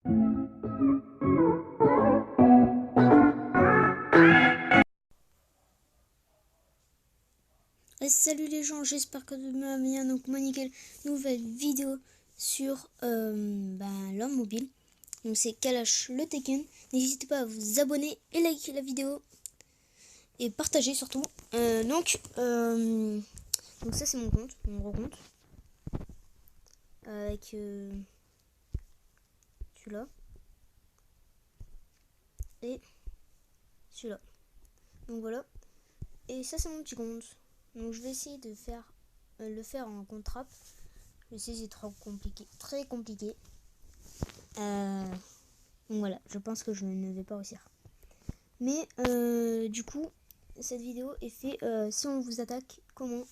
Salut les gens, j'espère que vous allez bien. Donc moi nickel, nouvelle vidéo sur l'homme mobile. Donc c'est Kalash le Tekken. N'hésitez pas à vous abonner et liker la vidéo et partager surtout. Donc ça c'est mon compte, mon gros compte avec celui-là et celui-là. Donc voilà. Et ça c'est mon petit compte. Donc je vais essayer de faire le faire en compte rap. Je sais c'est trop compliqué, très compliqué. Donc voilà, je pense que je ne vais pas réussir. Mais du coup, cette vidéo est faite si on vous attaque, comment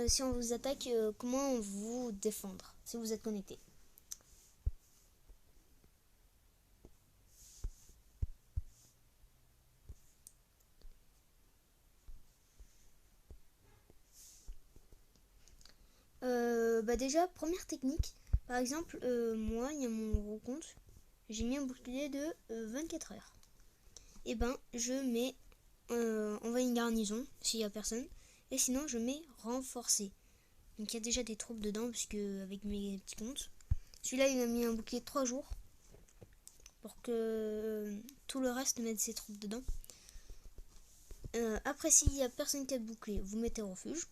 si on vous attaque, comment vous défendre si vous êtes connecté. Déjà, première technique, par exemple, moi, il y a mon gros compte, j'ai mis un bouclier de 24 heures. Et je mets envoyer une garnison s'il n'y a personne, et sinon je mets renforcer. Donc il y a déjà des troupes dedans, puisque avec mes petits comptes, celui-là il a mis un bouclier de 3 jours pour que tout le reste mette ses troupes dedans. Après, s'il n'y a personne qui a de bouclier, vous mettez refuge.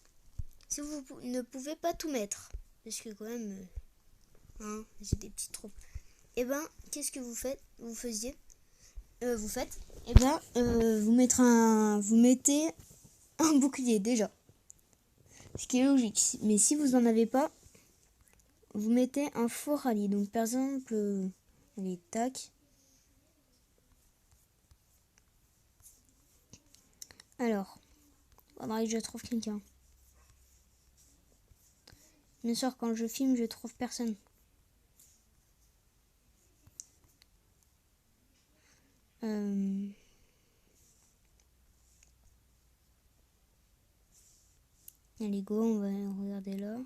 Si vous ne pouvez pas tout mettre, parce que quand même, c'est des petites troupes. Et qu'est-ce que vous faites? Vous faites, vous mettez un bouclier déjà. Ce qui est logique. Mais si vous en avez pas, vous mettez un faux rallye. Donc par exemple, allez, tac. Alors, faudrait que je trouve quelqu'un. Bien sûr, quand je filme, je trouve personne. Allez, go, on va regarder là.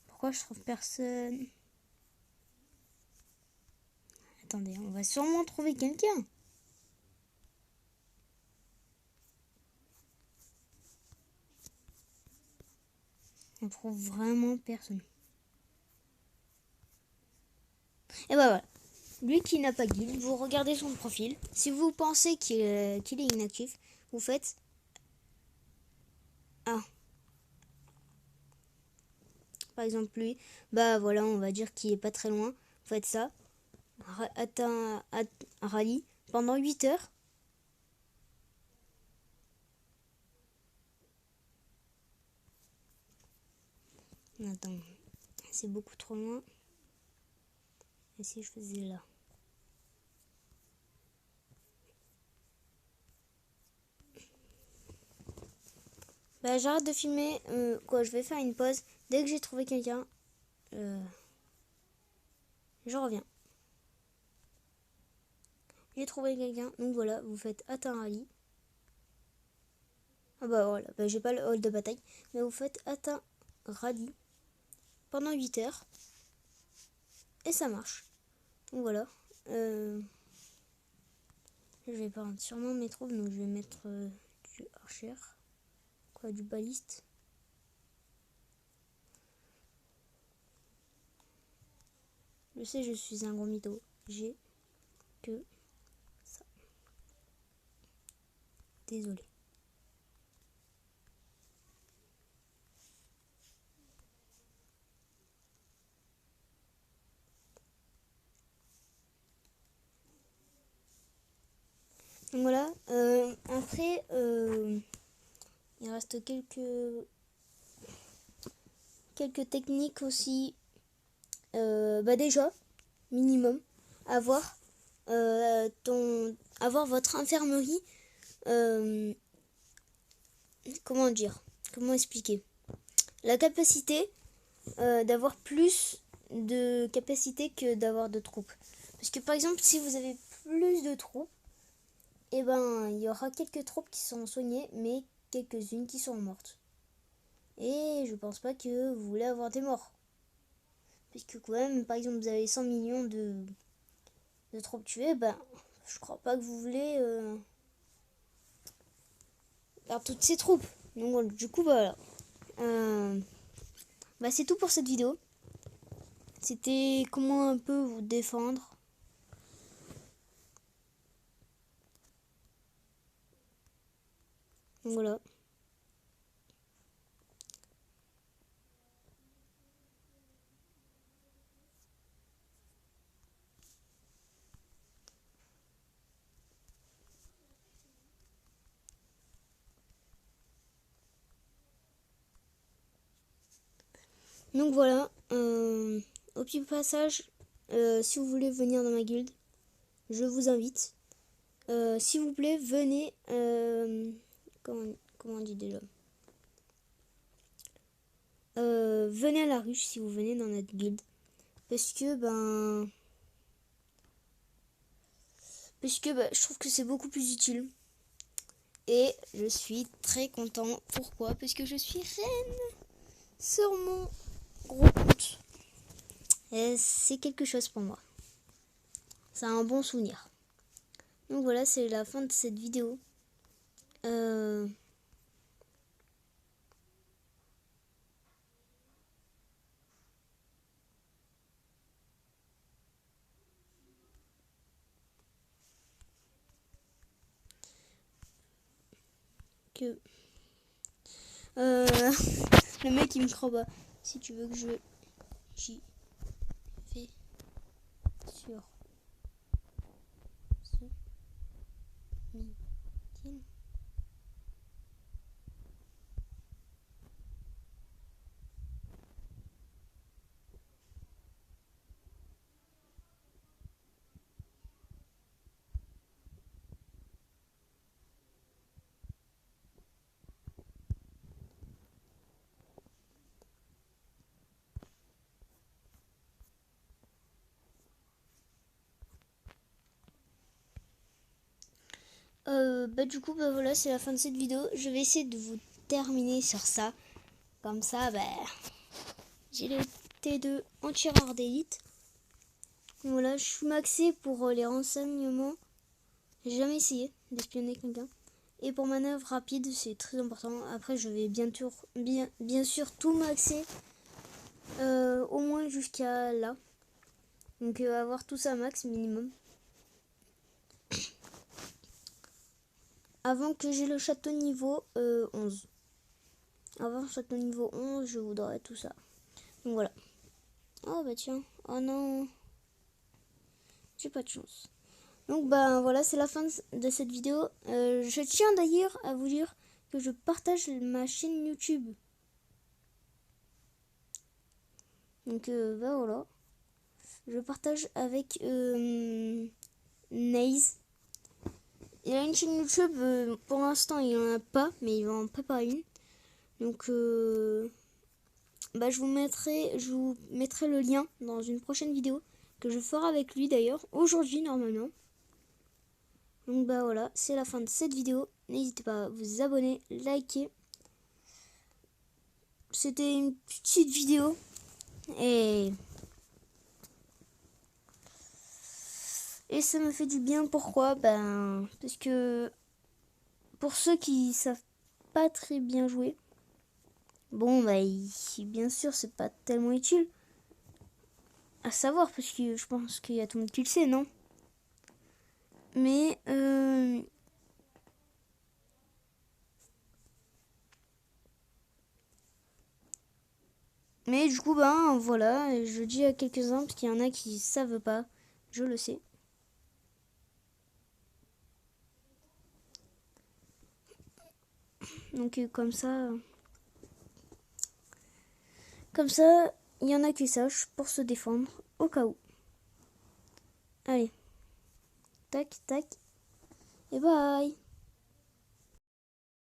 Pourquoi je trouve personne? Attendez, on va sûrement trouver quelqu'un. On trouve vraiment personne. Et voilà. Lui qui n'a pas guild, vous regardez son profil. Si vous pensez qu'il est inactif, vous faites par exemple lui, voilà, on va dire qu'il est pas très loin. Vous faites ça. Atteint un rallye pendant 8 heures. Attends, c'est beaucoup trop loin. Et si je faisais là? J'arrête de filmer. Je vais faire une pause. Dès que j'ai trouvé quelqu'un, je reviens. J'ai trouvé quelqu'un. Donc voilà, vous faites atteint rallye. Voilà, j'ai pas le hall de bataille. Mais vous faites atteint rallye pendant 8 heures. Et ça marche. Donc voilà. Je vais prendre sûrement mes troupes. Donc je vais mettre du archer. Du baliste. Je sais, je suis un gros mytho. J'ai que ça. Désolé. Donc voilà. Après, il reste quelques techniques aussi. Déjà, minimum, avoir votre infirmerie. Comment dire? Comment expliquer? La capacité d'avoir plus de capacité que d'avoir de troupes. Parce que par exemple, si vous avez plus de troupes, et ben il y aura quelques troupes qui seront soignées, mais quelques-unes qui seront mortes. Et je pense pas que vous voulez avoir des morts. Puisque quand même, par exemple, vous avez 100 millions de troupes tuées, ben je crois pas que vous voulez perdre toutes ces troupes. Donc du coup, voilà. Bah, c'est tout pour cette vidéo. C'était comment un peu vous défendre. Donc voilà. Donc voilà. Au petit passage, si vous voulez venir dans ma guilde, je vous invite. S'il vous plaît, venez. Comment on dit déjà, venez à la ruche si vous venez dans notre guilde. Parce que je trouve que c'est beaucoup plus utile. Et je suis très content. Pourquoi? Parce que je suis reine sur mon gros compte. Et c'est quelque chose pour moi. C'est un bon souvenir. Donc voilà, c'est la fin de cette vidéo. Le mec il me croit pas. Si tu veux que j'y vais sur ce meeting. Du coup voilà, c'est la fin de cette vidéo. Je vais essayer de vous terminer sur ça. Comme ça j'ai le T2 en tireur d'élite. Voilà, je suis maxé pour les renseignements. J'ai jamais essayé d'espionner quelqu'un. Et pour manœuvre rapide, c'est très important. Après, je vais bien sûr tout maxer. Au moins jusqu'à là. Donc avoir tout ça max minimum. Avant que j'ai le château niveau 11. Avant le château niveau 11, je voudrais tout ça. Donc voilà. Oh bah tiens. Oh non. J'ai pas de chance. Donc voilà, c'est la fin de cette vidéo. Je tiens d'ailleurs à vous dire que je partage ma chaîne YouTube. Donc voilà. Je partage avec Naze. Il a une chaîne YouTube, pour l'instant il en a pas, mais il va en préparer une. Donc je vous mettrai le lien dans une prochaine vidéo que je ferai avec lui d'ailleurs, aujourd'hui normalement. Donc voilà, c'est la fin de cette vidéo. N'hésitez pas à vous abonner, liker. C'était une petite vidéo. Et ça me fait du bien. Pourquoi? Parce que pour ceux qui savent pas très bien jouer, bien sûr c'est pas tellement utile à savoir, parce que je pense qu'il y a tout le monde qui le sait, non? Mais du coup voilà, je dis à quelques-uns parce qu'il y en a qui savent pas, je le sais. Donc comme ça, il y en a qui sachent pour se défendre au cas où. Allez, tac, tac, et bye.